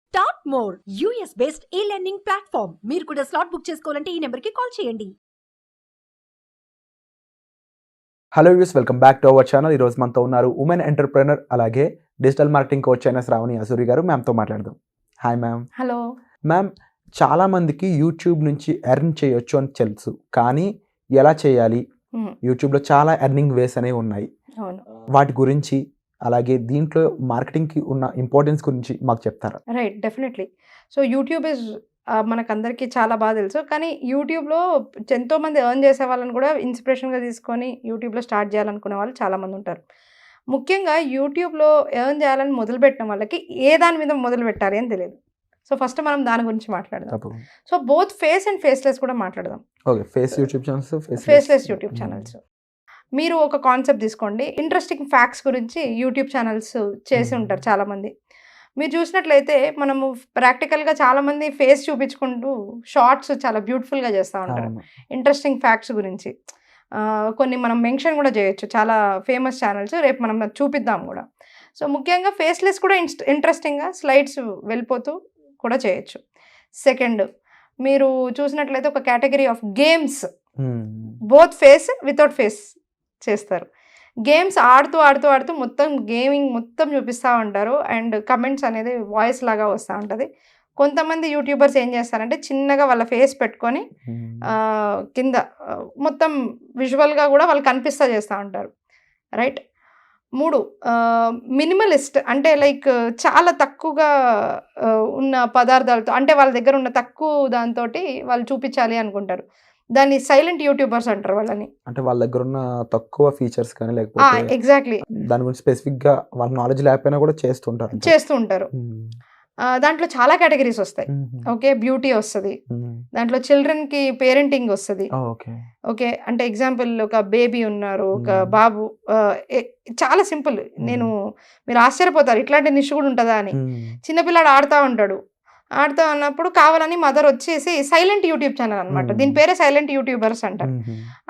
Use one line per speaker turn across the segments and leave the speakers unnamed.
Start more US based ఈ learning platform. మీరు కూడా స్లాట్ బుక్ చేసుకోవాలంటే ఈ నెంబర్కి కాల్ చేయండి.
Hello views, welcome back to our channel. ఈరోజు మనతో ఉన్నారు ఉమెన్ ఎంటర్ప్రెనర్ అలాగే డిజిటల్ మార్కెటింగ్ కోచ్ అయిన శ్రావణి అసూరి గారు. మ్యామ్తో మాట్లాడదాం. Hi ma'am.
హలో
మ్యామ్, చాలామందికి యూట్యూబ్ నుంచి ఎర్న్ చేయొచ్చు అని తెలుసు, కానీ ఎలా చేయాలి? యూట్యూబ్లో చాలా ఎర్నింగ్ వేస్ అనేవి ఉన్నాయి.
అవును,
వాటి గురించి అలాగే దీంట్లో మార్కెటింగ్కి ఉన్న ఇంపార్టెన్స్ గురించి మాకు చెప్తారా?
Right, definitely. So YouTube is మనకందరికీ చాలా బాగా తెలుసు, కానీ యూట్యూబ్లో ఎంతోమంది ఎర్న్ చేసే వాళ్ళని కూడా ఇన్స్పిరేషన్గా తీసుకొని యూట్యూబ్లో స్టార్ట్ చేయాలనుకునే వాళ్ళు చాలామంది ఉంటారు. ముఖ్యంగా యూట్యూబ్లో ఎర్న్ చేయాలని మొదలుపెట్టిన వాళ్ళకి ఏ దాని మీద మొదలు పెట్టాలి అని తెలియదు. సో ఫస్ట్ మనం దాని గురించి మాట్లాడదాం. So both face and faceless కూడా మాట్లాడదాం.
Okay, face YouTube channels,
faceless YouTube channels. మీరు ఒక కాన్సెప్ట్ తీసుకోండి, ఇంట్రెస్టింగ్ ఫ్యాక్ట్స్ గురించి యూట్యూబ్ ఛానల్స్ చేసి ఉంటారు చాలామంది. మీరు చూసినట్లయితే మనము ప్రాక్టికల్గా చాలామంది ఫేస్ చూపించుకుంటూ షార్ట్స్ చాలా బ్యూటిఫుల్గా చేస్తూ ఉంటారు ఇంట్రెస్టింగ్ ఫ్యాక్ట్స్ గురించి. కొన్ని మనం మెన్షన్ కూడా చేయొచ్చు, చాలా ఫేమస్ ఛానల్స్, రేపు మనం చూపిద్దాం కూడా. సో ముఖ్యంగా ఫేస్లెస్ కూడా ఇంట్రెస్టింగ్గా స్లైడ్స్ వెళ్ళిపోతూ కూడా చేయొచ్చు. సెకండ్, మీరు చూసినట్లయితే ఒక category of games, both face without face చేస్తారు. గేమ్స్ ఆడుతూ ఆడుతూ ఆడుతూ మొత్తం గేమింగ్ మొత్తం చూపిస్తూ ఉంటారు, అండ్ కమెంట్స్ అనేది వాయిస్ లాగా వస్తూ ఉంటుంది. కొంతమంది యూట్యూబర్స్ ఏం చేస్తారంటే చిన్నగా వాళ్ళ ఫేస్ పెట్టుకొని కింద మొత్తం విజువల్గా కూడా వాళ్ళు కనిపిస్తూ చేస్తూ ఉంటారు. రైట్. 3, మినిమలిస్ట్, అంటే లైక్ చాలా తక్కువగా ఉన్న పదార్థాలతో, అంటే వాళ్ళ దగ్గర ఉన్న తక్కువ దాంతో వాళ్ళు చూపించాలి అనుకుంటారు. దాన్ని సైలెంట్ యూట్యూబర్స్ అంటారు వాళ్ళని.
అంటే వాళ్ళ దగ్గర ఉన్న తక్కువ ఫీచర్స్ కానీ లేకపోతే
ఎగ్జాక్ట్లీ
దాని గురించి స్పెసిఫిక్ గా వాళ్ళ నాలెడ్జ్ లేకపోయినా కూడా చేస్తూ ఉంటారు.
దాంట్లో చాలా కేటగిరీస్ వస్తాయి. ఓకే, బ్యూటీ వస్తుంది, దాంట్లో చిల్డ్రన్ కి పేరెంటింగ్ వస్తుంది. ఓకే, అంటే ఎగ్జాంపుల్ ఒక బేబీ ఉన్నారు, ఒక బాబు, చాలా సింపుల్. మీరు ఆశ్చర్యపోతారు ఇట్లాంటి నిష్ కూడా ఉంటుందా అని. చిన్నపిల్లాడు ఆడుతూ ఉంటాడు, ఆడుతూ ఉన్నప్పుడు కావాలని మదర్ వచ్చేసి సైలెంట్ యూట్యూబ్ ఛానల్ అనమాట, దీని పేరే సైలెంట్ యూట్యూబర్స్ అంటారు.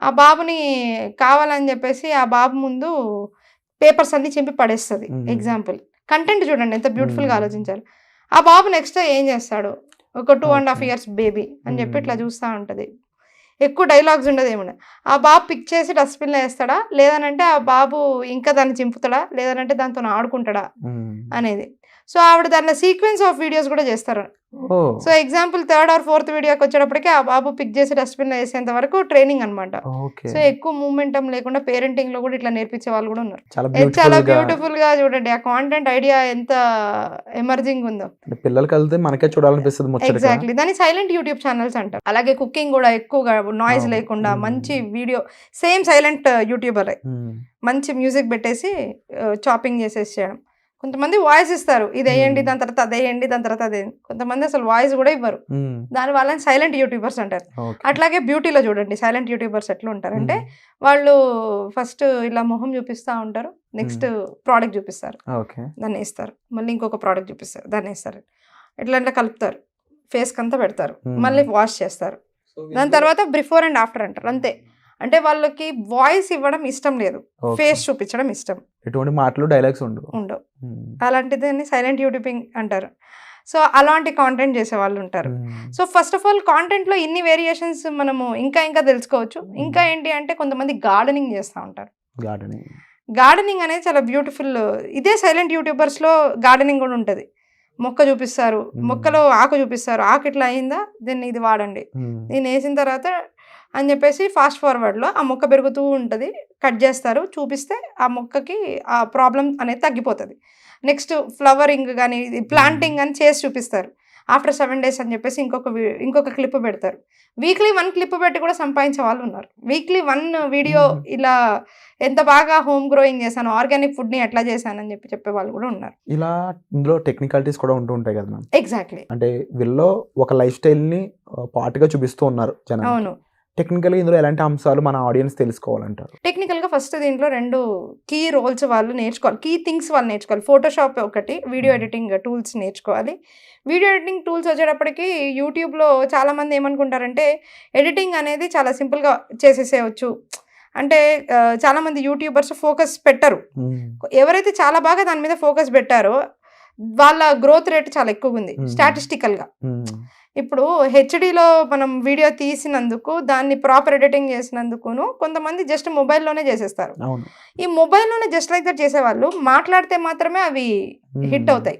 ఆ బాబుని కావాలని చెప్పేసి ఆ బాబు ముందు పేపర్స్ అన్ని చింపి పడేస్తుంది. ఎగ్జాంపుల్, కంటెంట్ చూడండి ఎంత బ్యూటిఫుల్గా ఆలోచించారు. ఆ బాబు నెక్స్ట్ ఏం చేస్తాడు, ఒక 2.5 years బేబీ అని చెప్పి ఇట్లా చూస్తూ ఉంటుంది. ఎక్కువ డైలాగ్స్ ఉండదు, ఏమన్నా. ఆ బాబు పిక్ చేసి డస్ట్బిన్లో వేస్తాడా, లేదనంటే ఆ బాబు ఇంకా దాన్ని చింపుతాడా, లేదనంటే దాంతో ఆడుకుంటాడా అనేది. సో ఆవిడ దాంట్లో సీక్వెన్స్ ఆఫ్ వీడియోస్ కూడా చేస్తారు. So example 3rd or 4th వీడియోకి వచ్చేటప్పటికి ఆ బాబు పిక్ చేసి డస్ట్బిన్లో వేసేంత వరకు ట్రైనింగ్ అనమాట. సో ఎక్కువ మూమెంటం లేకుండా పేరెంటింగ్ లో కూడా ఇట్లా నేర్పించే వాళ్ళు కూడా ఉన్నారు. చాలా బ్యూటిఫుల్ గా చూడండి, ఆ కాంటెంట్ ఐడియా ఎంత ఎమర్జింగ్ ఉందో,
పిల్లలకి వెళ్తే మనకే చూడాలనిపిస్తుంది.
ఎగ్జాక్ట్లీ, దాన్ని సైలెంట్ యూట్యూబ్ ఛానల్స్ అంటారు. అలాగే కుకింగ్ కూడా ఎక్కువగా నాయిస్ లేకుండా మంచి వీడియో, సేమ్ సైలెంట్ యూట్యూబర్, మంచి మ్యూజిక్ పెట్టేసి చాపింగ్ చేసేసి చేయడం. కొంతమంది వాయిస్ ఇస్తారు, ఇది వేయండి దాని తర్వాత అదేయండి దాని తర్వాత అదే. కొంతమంది అసలు వాయిస్ కూడా ఇవ్వరు, దాని వాళ్ళని సైలెంట్ యూట్యూబర్స్ అంటారు. అట్లాగే బ్యూటీలో చూడండి సైలెంట్ యూట్యూబర్స్ ఎట్లా ఉంటారంటే వాళ్ళు ఫస్ట్ ఇలా మొహం చూపిస్తూ ఉంటారు, నెక్స్ట్ ప్రోడక్ట్ చూపిస్తారు, దాన్ని వేస్తారు, మళ్ళీ ఇంకొక ప్రోడక్ట్ చూపిస్తారు, దాన్ని వేస్తారు, ఎట్లా కలుపుతారు, ఫేస్కి అంతా పెడతారు, మళ్ళీ వాష్ చేస్తారు, దాని తర్వాత బిఫోర్ అండ్ ఆఫ్టర్ అంటారు. అంతే. అంటే వాళ్ళకి వాయిస్ ఇవ్వడం ఇష్టం లేదు, ఫేస్ చూపించడం ఇష్టం.
ఎటువంటి మాటలు డైలాగ్స్
ఉండవు. అలాంటిదని సైలెంట్ యూట్యూబింగ్ అంటారు. సో అలాంటి కాంటెంట్ చేసే వాళ్ళు ఉంటారు. సో ఫస్ట్ ఆఫ్ ఆల్ కాంటెంట్లో ఇన్ని వేరియేషన్స్ మనము ఇంకా తెలుసుకోవచ్చు. ఇంకా ఏంటి అంటే కొంతమంది గార్డెనింగ్ చేస్తూ ఉంటారు. గార్డెనింగ్ అనేది చాలా బ్యూటిఫుల్. ఇదే సైలెంట్ యూట్యూబర్స్లో గార్డెనింగ్ కూడా ఉంటుంది. మొక్క చూపిస్తారు, మొక్కలో ఆకు చూపిస్తారు, ఆకు ఇట్లా అయిందా దీన్ని ఇది వాడండి, దీన్ని వేసిన తర్వాత అని చెప్పేసి ఫాస్ట్ ఫార్వర్డ్లో ఆ మొక్క పెరుగుతూ ఉంటుంది, కట్ చేస్తారు, చూపిస్తే ఆ మొక్కకి ఆ ప్రాబ్లం అనేది తగ్గిపోతుంది. నెక్స్ట్ ఫ్లవరింగ్ కానీ ప్లాంటింగ్ అని చేసి చూపిస్తారు. ఆఫ్టర్ 7 days అని చెప్పేసి ఇంకొక క్లిప్ పెడతారు. వీక్లీ 1 క్లిప్ పెట్టి కూడా సంపాదించే వాళ్ళు ఉన్నారు. వీక్లీ 1 వీడియో ఇలా ఎంత బాగా హోమ్ గ్రోయింగ్ చేశాను, ఆర్గానిక్ ఫుడ్ని ఎట్లా చేశానని చెప్పే వాళ్ళు కూడా ఉన్నారు.
ఇలా ఇందులో టెక్నికాలిటీస్ కూడా ఉంటాయి కదా మ్యామ్.
ఎగ్జాక్ట్లీ.
అంటే వీళ్ళు ఒక లైఫ్ స్టైల్ని పార్ట్గా చూపిస్తూ ఉన్నారు జనం.
అవును.
టెక్నికల్గా ఇందులో ఎలాంటి అంశాలు మన ఆడియన్స్ తెలుసుకోవాలంటారు?
టెక్నికల్గా ఫస్ట్ దీంట్లో 2 కీ రోల్స్ వాళ్ళు నేర్చుకోవాలి, కీ థింగ్స్ వాళ్ళు నేర్చుకోవాలి. ఫోటోషాప్ ఒకటి, వీడియో ఎడిటింగ్ టూల్స్ నేర్చుకోవాలి. వీడియో ఎడిటింగ్ టూల్స్ వచ్చేటప్పటికి యూట్యూబ్లో చాలామంది ఏమనుకుంటారంటే ఎడిటింగ్ అనేది చాలా సింపుల్గా చేసేసేయచ్చు, అంటే చాలామంది యూట్యూబర్స్ ఫోకస్ పెట్టరు. ఎవరైతే చాలా బాగా దాని మీద ఫోకస్ పెట్టారో వాళ్ళ గ్రోత్ రేట్ చాలా ఎక్కువగా ఉంది స్టాటిస్టికల్గా. ఇప్పుడు హెచ్డిలో మనం వీడియో తీసినందుకు దాన్ని ప్రాపర్ ఎడిటింగ్ చేసినందుకును కొంతమంది జస్ట్ మొబైల్లోనే చేసేస్తారు. ఈ మొబైల్లోనే జస్ట్ లైక్ దట్ చేసేవాళ్ళు మాట్లాడితే మాత్రమే అవి హిట్ అవుతాయి,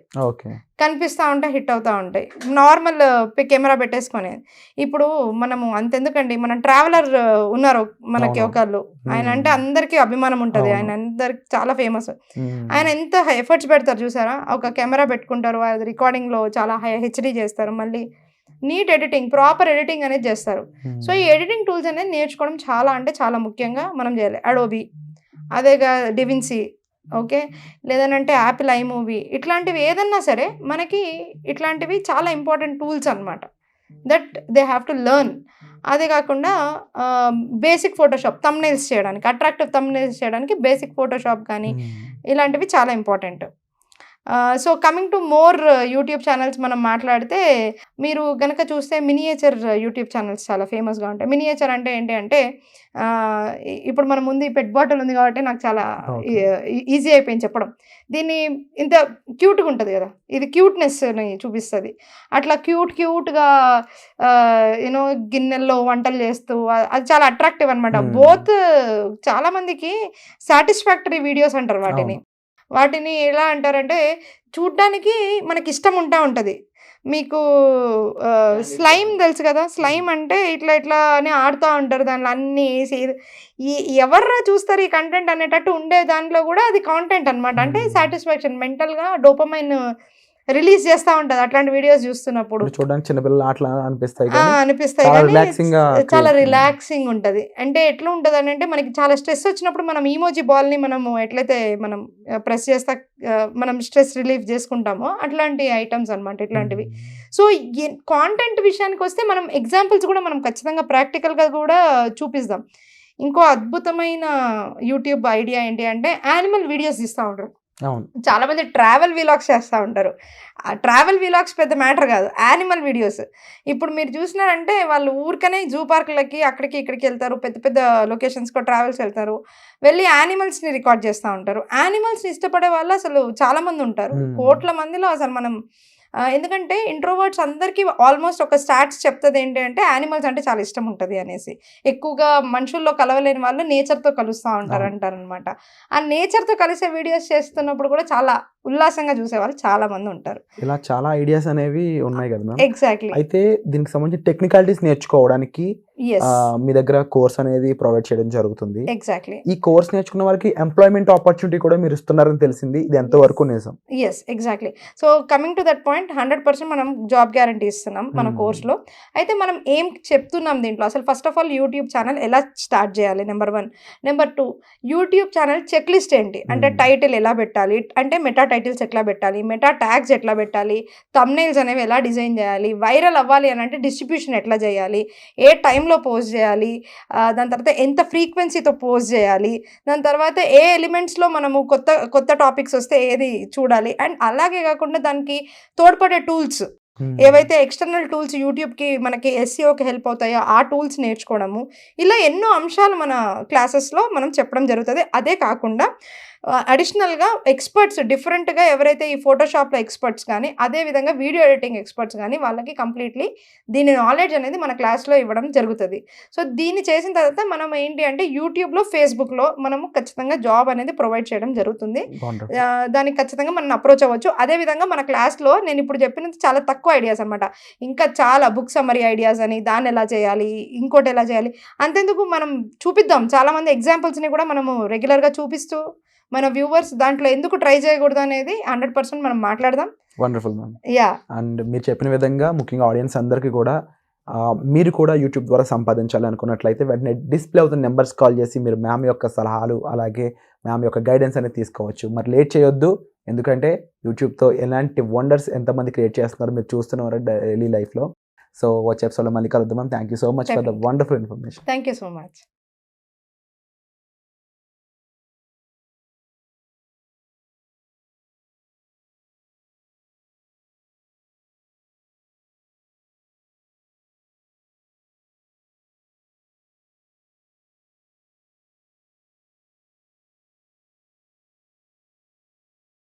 కనిపిస్తూ ఉంటాయి, హిట్ అవుతూ ఉంటాయి. నార్మల్ కెమెరా పెట్టేసుకొని ఇప్పుడు మనము అంతెందుకండి, మన ట్రావెలర్ ఉన్నారు మనకి ఒకళ్ళు, ఆయన అంటే అందరికీ అభిమానం ఉంటుంది, ఆయన అందరికి చాలా ఫేమస్. ఆయన ఎంత ఎఫర్ట్స్ పెడతారు చూసారా, ఒక కెమెరా పెట్టుకుంటారు, అది రికార్డింగ్లో చాలా హెచ్డి చేస్తారు, మళ్ళీ నీట్ ఎడిటింగ్, ప్రాపర్ ఎడిటింగ్ అనేది చేస్తారు. సో ఈ ఎడిటింగ్ టూల్స్ అనేది నేర్చుకోవడం చాలా అంటే చాలా ముఖ్యంగా మనం చేయాలి. అడోబీ, అదేగా డివిన్సీ, ఓకే, లేదనంటే యాపిల్ ఐమూవీ, ఇట్లాంటివి ఏదన్నా సరే మనకి ఇట్లాంటివి చాలా ఇంపార్టెంట్ టూల్స్ అనమాట, that they have to learn. అదే కాకుండా బేసిక్ ఫోటోషాప్ థంబ్నెయిల్స్ చేయడానికి, అట్రాక్టివ్ థంబ్నెయిల్స్ చేయడానికి బేసిక్ ఫోటోషాప్ కానీ ఇలాంటివి చాలా important. So coming to more YouTube channels మనం మాట్లాడితే, మీరు కనుక చూస్తే మినియేచర్ యూట్యూబ్ ఛానల్స్ చాలా ఫేమస్గా ఉంటాయి. మినియేచర్ అంటే ఏంటి అంటే, ఇప్పుడు మన ముందు ఈ పెట్ బాటిల్ ఉంది కాబట్టి నాకు చాలా ఈజీ అయిపోయింది చెప్పడం. దీన్ని ఇంత క్యూట్గా ఉంటుంది కదా, ఇది క్యూట్నెస్ని చూపిస్తుంది. అట్లా క్యూట్గా యూనో గిన్నెల్లో వంటలు చేస్తూ అది చాలా అట్రాక్టివ్ అనమాట. బోత్ చాలామందికి సాటిస్ఫాక్టరీ వీడియోస్ అంటారు వాటిని ఎలా అంటారంటే, చూడ్డానికి మనకి ఇష్టం ఉంటుంది. మీకు స్లైమ్ తెలుసు కదా, స్లైమ్ అంటే ఇట్లా అని ఆడుతూ ఉంటారు, దానిలో అన్నీ వేసి ఎవర్రా చూస్తారు ఈ కంటెంట్ అనేటట్టు ఉండే దాంట్లో కూడా అది కాంటెంట్ అనమాట. అంటే సాటిస్ఫాక్షన్, మెంటల్గా డోపమైన్ రిలీజ్ చేస్తూ ఉంటుంది అట్లాంటి వీడియోస్ చూస్తున్నప్పుడు.
చూడడానికి చిన్నపిల్లలు అట్లా అనిపిస్తాయి,
చాలా రిలాక్సింగ్ ఉంటుంది. అంటే ఎట్లా ఉంటుంది అని అంటే, మనకి చాలా స్ట్రెస్ వచ్చినప్పుడు మనం ఈమోజీ బాల్ని మనము ఎట్లయితే మనం ప్రెస్ చేస్తా మనం స్ట్రెస్ రిలీఫ్ చేసుకుంటామో అట్లాంటి ఐటమ్స్ అనమాట ఇట్లాంటివి. సో కాంటెంట్ విషయానికి వస్తే మనం ఎగ్జాంపుల్స్ కూడా మనం ఖచ్చితంగా ప్రాక్టికల్గా కూడా చూపిస్తాం. ఇంకో అద్భుతమైన యూట్యూబ్ ఐడియా ఏంటి అంటే, యానిమల్ వీడియోస్ తీస్తూ ఉంటారు. చాలా మంది ట్రావెల్ వీలాగ్స్ చేస్తూ ఉంటారు. ఆ ట్రావెల్ వీలాగ్స్ పెద్ద మ్యాటర్ కాదు, యానిమల్ వీడియోస్. ఇప్పుడు మీరు చూసినారంటే వాళ్ళు ఊరికనే జూ పార్కులకి అక్కడికి ఇక్కడికి వెళ్తారు, పెద్ద పెద్ద లొకేషన్స్కి ట్రావెల్స్ వెళ్తారు, వెళ్ళి యానిమల్స్ని రికార్డ్ చేస్తూ ఉంటారు. యానిమల్స్ని ఇష్టపడే వాళ్ళు అసలు చాలామంది ఉంటారు, కోట్ల మందిలో. అసలు మనం ఎందుకంటే ఇంట్రోవర్ట్స్ అందరికీ ఆల్మోస్ట్ ఒక స్టాట్స్ చెప్తుంది ఏంటి అంటే, యానిమల్స్ అంటే చాలా ఇష్టం ఉంటుంది అనేసి. ఎక్కువగా మనుషుల్లో కలవలేని వాళ్ళు నేచర్తో కలుస్తూ అంటారనమాట. ఆ నేచర్తో కలిసే వీడియోస్ చేస్తున్నప్పుడు కూడా చాలా ఉల్లాసంగా చూసేవాళ్ళు చాలా మంది ఉంటారు.
ఇలా చాలా ఐడియాస్ అనేవి ఉన్నాయి కదా మ్యామ్.
ఎగ్జాక్ట్లీ.
అయితే దీనికి సంబంధించి టెక్నికాలిటీస్ నేర్చుకోవడానికి మీ దగ్గర కోర్స్ అనేది ప్రొవైడ్ చేయడం జరుగుతుంది.
ఎగ్జాక్ట్లీ.
ఈ కోర్స్ నేర్చుకున్న వాళ్ళకి ఎంప్లాయ్మెంట్ ఆపర్చునిటీ కూడా మీరు ఇస్తున్నారని తెలిసింది, ఇది ఎంతవరకు నిజం?
Yes, exactly. So coming to that point, 100% మనం జాబ్ గ్యారంటీ ఇస్తున్నాం మన కోర్స్లో. అయితే మనం ఏం చెప్తున్నాం దీంట్లో, అసలు first of all YouTube channel ఎలా స్టార్ట్ చేయాలి, number 1. Number 2, YouTube channel check list ఏంటి అంటే, టైటిల్ ఎలా పెట్టాలి అంటే, మెటా టైటిల్స్ ఎట్లా పెట్టాలి, మెటా ట్యాగ్స్ ఎట్లా పెట్టాలి, థంబ్నెయిల్స్ అనేవి ఎలా డిజైన్ చేయాలి, వైరల్ అవ్వాలి అని అంటే డిస్ట్రిబ్యూషన్ ఎట్లా చేయాలి, ఏ టైంలో పోస్ట్ చేయాలి, దాని తర్వాత ఎంత ఫ్రీక్వెన్సీతో పోస్ట్ చేయాలి, దాని తర్వాత ఏ ఎలిమెంట్స్లో మనము కొత్త టాపిక్స్ వస్తే ఏది చూడాలి, అండ్ అలాగే కాకుండా దానికి తోడ్పడే టూల్స్ ఏవైతే ఎక్స్టర్నల్ టూల్స్ యూట్యూబ్కి మనకి ఎస్ఈఓకి హెల్ప్ అవుతాయో ఆ టూల్స్ నేర్చుకోవడము, ఇలా ఎన్నో అంశాలు మన క్లాసెస్లో మనం చెప్పడం జరుగుతుంది. అదే కాకుండా అడిషనల్గా ఎక్స్పర్ట్స్ డిఫరెంట్గా ఎవరైతే ఈ ఫోటోషాప్లో ఎక్స్పర్ట్స్ కానీ, అదేవిధంగా వీడియో ఎడిటింగ్ ఎక్స్పర్ట్స్ కానీ, వాళ్ళకి కంప్లీట్లీ దీని నాలెడ్జ్ అనేది మన క్లాస్లో ఇవ్వడం జరుగుతుంది. సో దీన్ని చేసిన తర్వాత మనం ఏంటి అంటే, యూట్యూబ్లో, ఫేస్బుక్లో మనము ఖచ్చితంగా జాబ్ అనేది ప్రొవైడ్ చేయడం జరుగుతుంది. దానికి ఖచ్చితంగా మనం అప్రోచ్ అవ్వచ్చు. అదేవిధంగా మన క్లాస్లో నేను ఇప్పుడు చెప్పినది చాలా తక్కువ ఐడియాస్ అనమాట, ఇంకా చాలా బుక్ సమ్మరీ ఐడియాస్ అని, దాన్ని ఎలా చేయాలి, ఇంకోటి ఎలా చేయాలి, అంతెందుకు మనం చూపిద్దాం. చాలామంది ఎగ్జాంపుల్స్ని కూడా మనము రెగ్యులర్గా చూపిస్తూ మన వ్యూవర్స్ దాంట్లో ఎందుకు ట్రై చేయకూడదు అనేది 100% మనం మాట్లాడదాం.
Wonderful ma'am. అండ్ మీరు చెప్పిన విధంగా ముఖ్యంగా ఆడియన్స్ అందరికీ కూడా మీరు కూడా యూట్యూబ్ ద్వారా సంపాదించాలి అనుకున్నట్లయితే వెంటనే డిస్ప్లే అవుతున్న నెంబర్స్ కాల్ చేసి మీరు మ్యామ్ యొక్క సలహాలు అలాగే మ్యామ్ యొక్క గైడెన్స్ అనేది తీసుకోవచ్చు. మరి లేట్ చేయొద్దు, ఎందుకంటే యూట్యూబ్తో ఎలాంటి వండర్స్ ఎంతమంది క్రియేట్ చేస్తున్నారు మీరు చూస్తున్నారు డైలీ లైఫ్లో. సో వచ్చే ఎపిసోడ్లో మళ్ళీ కలుద్దాం ma'am. Thank you so much for the wonderful information.
Thank you so much.